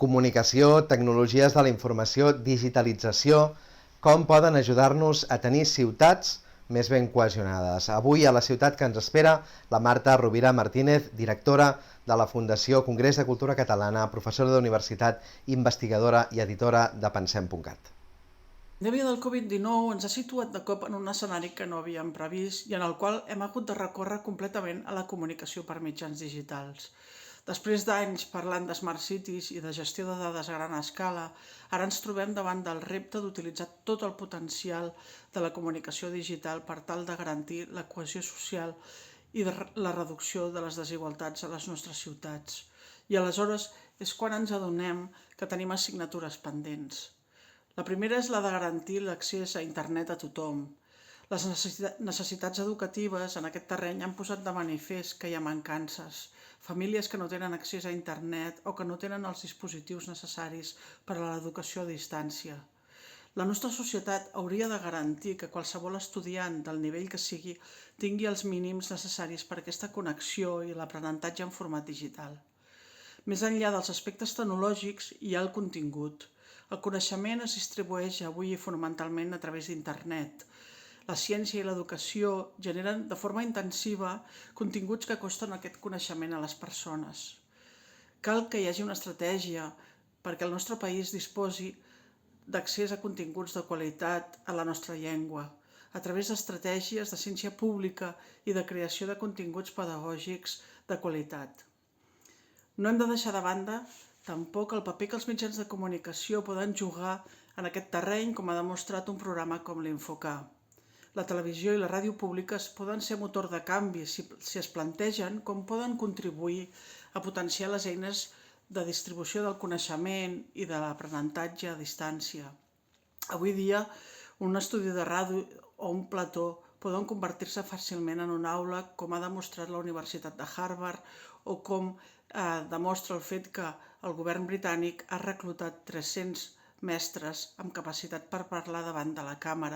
Comunicació, tecnologies de la informació, digitalització, com poden ajudar-nos a tenir ciutats més ben cohesionades. Avui a la ciutat que ens espera la Marta Rovira Martínez, directora de la Fundació Congrés de Cultura Catalana, professora d'universitat, investigadora i editora de Pensem.cat. La pandèmia del Covid-19 ens ha situat de cop en un escenari que no havíem previst i en el qual hem hagut de recórrer completament a la comunicació per mitjans digitals. Després d'anys parlant de Smart Cities i de gestió de dades a gran escala, ara ens trobem davant del repte d'utilitzar tot el potencial de la comunicació digital per tal de garantir la cohesió social i la reducció de les desigualtats a les nostres ciutats. I aleshores és quan ens adonem que tenim assignatures pendents. La primera és la de garantir l'accés a internet a tothom. Les necessitats educatives en aquest terreny han posat de manifest que hi ha mancances. Famílies que no tenen accés a internet o que no tenen els dispositius necessaris per a l'educació a distància. La nostra societat hauria de garantir que qualsevol estudiant, del nivell que sigui, tingui els mínims necessaris per a aquesta connexió i l'aprenentatge en format digital. Més enllà dels aspectes tecnològics hi ha el contingut. El coneixement es distribueix avui fonamentalment a través d'internet. La ciència i l'educació generen de forma intensiva continguts que acosten aquest coneixement a les persones. Cal que hi hagi una estratègia perquè el nostre país disposi d'accés a continguts de qualitat a la nostra llengua, a través d'estratègies de ciència pública i de creació de continguts pedagògics de qualitat. No hem de deixar de banda tampoc el paper que els mitjans de comunicació poden jugar en aquest terreny, com ha demostrat un programa com l'Infocar. La televisió i la ràdio públiques poden ser motor de canvi si es plantegen com poden contribuir a potenciar les eines de distribució del coneixement i de l'aprenentatge a distància. Avui dia, un estudi de ràdio o un plató poden convertir-se fàcilment en una aula, com ha demostrat la Universitat de Harvard o com demostra el fet que el govern britànic ha reclutat 300 mestres amb capacitat per parlar davant de la càmera